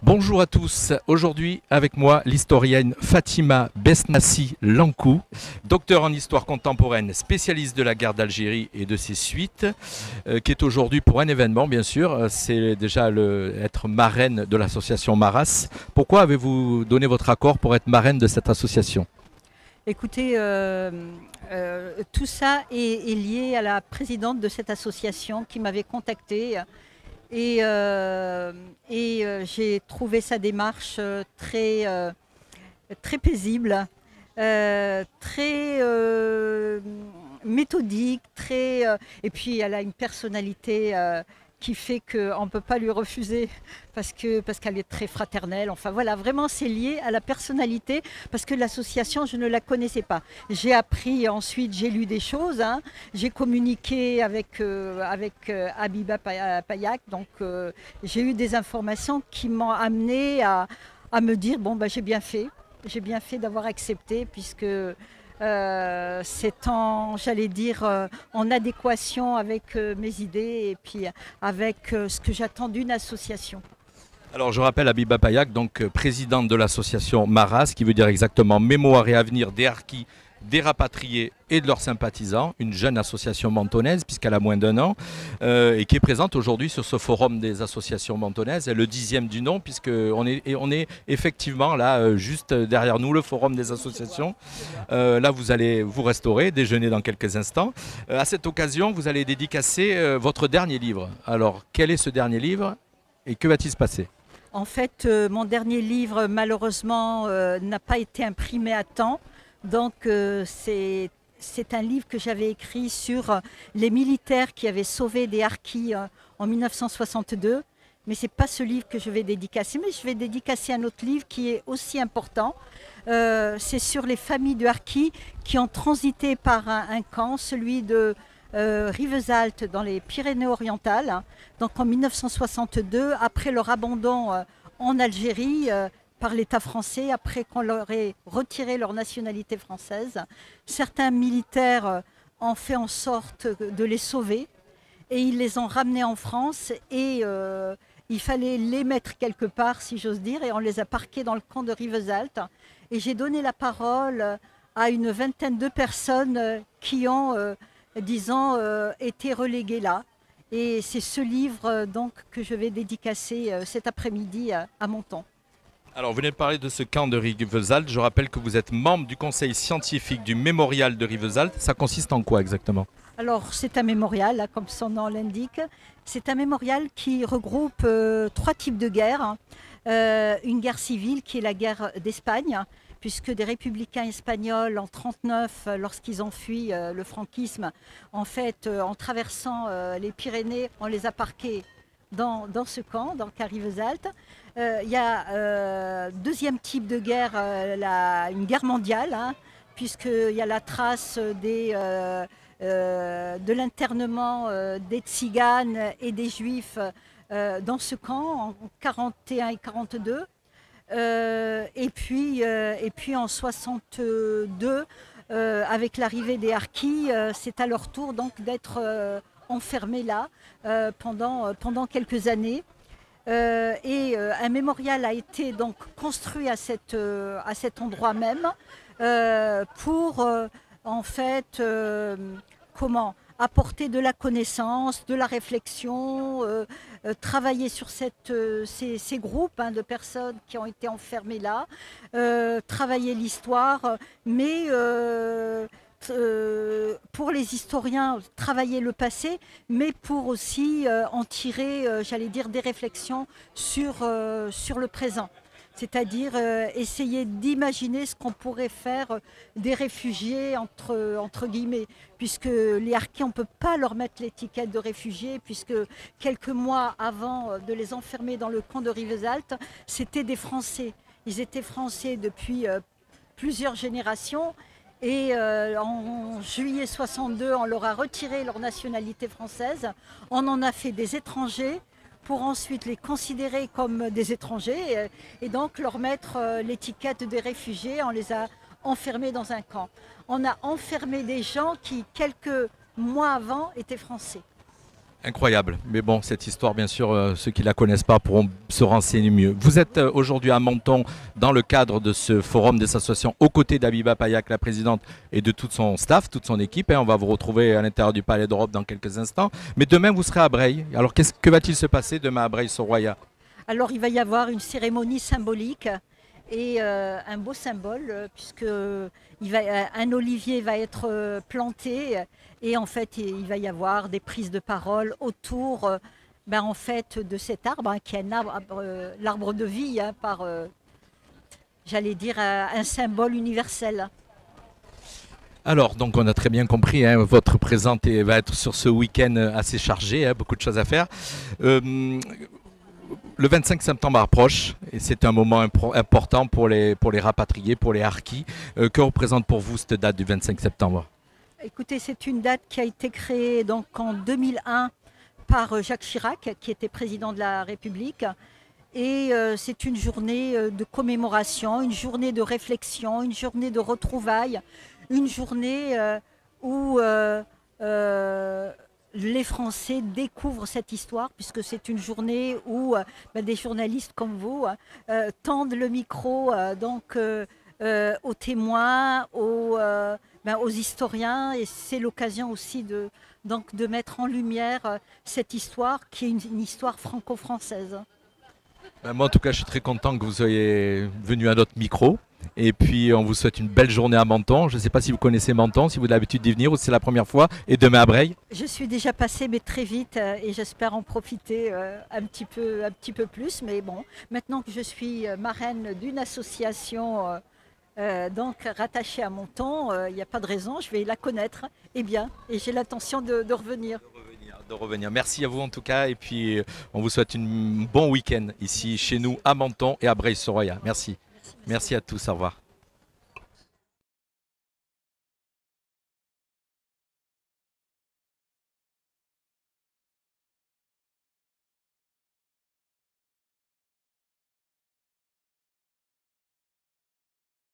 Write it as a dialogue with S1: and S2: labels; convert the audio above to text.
S1: Bonjour à tous. Aujourd'hui, avec moi, l'historienne Fatima Besnassi Lankou, docteur en histoire contemporaine, spécialiste de la guerre d'Algérie et de ses suites, qui est aujourd'hui pour un événement, bien sûr. C'est déjà être marraine de l'association Maras. Pourquoi avez-vous donné votre accord pour être marraine de cette association?
S2: Écoutez, tout ça est lié à la présidente de cette association qui m'avait contactée et j'ai trouvé sa démarche très paisible, très méthodique, et puis elle a une personnalité qui fait qu'on ne peut pas lui refuser parce qu'elle est très fraternelle. Enfin voilà, vraiment c'est lié à la personnalité parce que l'association, je ne la connaissais pas. J'ai appris ensuite, j'ai lu des choses, hein. J'ai communiqué avec Habiba Payak, donc j'ai eu des informations qui m'ont amené à me dire, bon, bah, j'ai bien fait d'avoir accepté puisque c'est j'allais dire, en adéquation avec mes idées et puis avec ce que j'attends d'une association.
S1: Alors, je rappelle Habiba Payak, donc présidente de l'association Maras, qui veut dire exactement Mémoire et Avenir des Harkis, des rapatriés et de leurs sympathisants, une jeune association mentonnaise puisqu'elle a moins d'un an et qui est présente aujourd'hui sur ce forum des associations mentonnaises, le 10e du nom puisqu'on est effectivement là juste derrière nous, le forum des associations. Là vous allez vous restaurer, déjeuner dans quelques instants. À cette occasion vous allez dédicacer votre dernier livre. Alors quel est ce dernier livre et que va-t-il se passer?
S2: En fait, mon dernier livre malheureusement n'a pas été imprimé à temps. Donc c'est un livre que j'avais écrit sur les militaires qui avaient sauvé des harkis en 1962. Mais ce n'est pas ce livre que je vais dédicacer, mais je vais dédicacer un autre livre qui est aussi important. C'est sur les familles de harkis qui ont transité par un camp, celui de Rivesaltes dans les Pyrénées-Orientales. Donc en 1962, après leur abandon en Algérie, par l'État français, après qu'on leur ait retiré leur nationalité française. Certains militaires ont fait en sorte de les sauver et ils les ont ramenés en France et il fallait les mettre quelque part, si j'ose dire, et on les a parqués dans le camp de Rivesaltes. Et j'ai donné la parole à une vingtaine de personnes qui ont, disons, été reléguées là. Et c'est ce livre donc que je vais dédicacer cet après-midi à Menton.
S1: Alors, vous venez de parler de ce camp de Rivesaltes. Je rappelle que vous êtes membre du conseil scientifique du mémorial de Rivesaltes. Ça consiste en quoi exactement?
S2: Alors, c'est un mémorial, là, comme son nom l'indique. C'est un mémorial qui regroupe trois types de guerres. Une guerre civile qui est la guerre d'Espagne, puisque des républicains espagnols en 1939, lorsqu'ils ont fui le franquisme, en fait, en traversant les Pyrénées, on les a parqués dans ce camp, donc à Rivesaltes. Il y a deuxième type de guerre, une guerre mondiale, hein, puisqu'il y a la trace de l'internement des tziganes et des juifs dans ce camp en 41 et 42. Et puis en 62, avec l'arrivée des harkis, c'est à leur tour donc d'être enfermés là pendant quelques années. Un mémorial a été donc construit à cet endroit même pour en fait apporter de la connaissance, de la réflexion, travailler sur ces groupes de personnes qui ont été enfermées là, travailler l'histoire, mais pour les historiens, travailler le passé, mais pour aussi en tirer, j'allais dire, des réflexions sur le présent. C'est-à-dire essayer d'imaginer ce qu'on pourrait faire des réfugiés, entre guillemets, puisque les harkis, on ne peut pas leur mettre l'étiquette de réfugiés, puisque quelques mois avant de les enfermer dans le camp de Rivesaltes, c'était des Français. Ils étaient Français depuis plusieurs générations. Et en juillet 62, on leur a retiré leur nationalité française. On en a fait des étrangers pour ensuite les considérer comme des étrangers et donc leur mettre l'étiquette des réfugiés. On les a enfermés dans un camp. On a enfermé des gens qui, quelques mois avant, étaient français.
S1: Incroyable. Mais bon, cette histoire, bien sûr, ceux qui ne la connaissent pas pourront se renseigner mieux. Vous êtes aujourd'hui à Menton dans le cadre de ce forum des associations aux côtés d'Abiba Payak, la présidente, et de tout son staff, toute son équipe. On va vous retrouver à l'intérieur du Palais d'Europe dans quelques instants. Mais demain, vous serez à Breil. Alors, que va-t-il se passer demain à Breil-sur-Roya?
S2: Alors il va y avoir une cérémonie symbolique et un beau symbole puisque un olivier va être planté et en fait il va y avoir des prises de parole autour en fait, de cet arbre qui est l'arbre de vie j'allais dire un symbole universel.
S1: Alors, donc on a très bien compris, votre présence va être sur ce week-end assez chargé, beaucoup de choses à faire. Le 25 septembre approche et c'est un moment important pour les rapatriés, pour les harkis. Que représente pour vous cette date du 25 septembre?
S2: Écoutez, c'est une date qui a été créée donc en 2001 par Jacques Chirac, qui était président de la République. Et c'est une journée de commémoration, une journée de réflexion, une journée de retrouvailles, une journée où les Français découvrent cette histoire, puisque c'est une journée où des journalistes comme vous tendent le micro aux témoins, aux historiens, et c'est l'occasion aussi de mettre en lumière cette histoire qui est une histoire franco-française.
S1: Moi en tout cas je suis très content que vous soyez venu à notre micro. Et puis on vous souhaite une belle journée à Menton. Je ne sais pas si vous connaissez Menton, si vous avez l'habitude d'y venir ou si c'est la première fois. Et demain à Breil.
S2: Je suis déjà passée, mais très vite, et j'espère en profiter un petit peu plus. Mais bon, maintenant que je suis marraine d'une association rattachée à Menton, il n'y a pas de raison, je vais la connaître. Et j'ai l'intention de revenir.
S1: De revenir. Merci à vous en tout cas. Et puis on vous souhaite un bon week-end ici chez nous à Menton et à Breil-sur-Roya. Merci. Merci à tous, au revoir.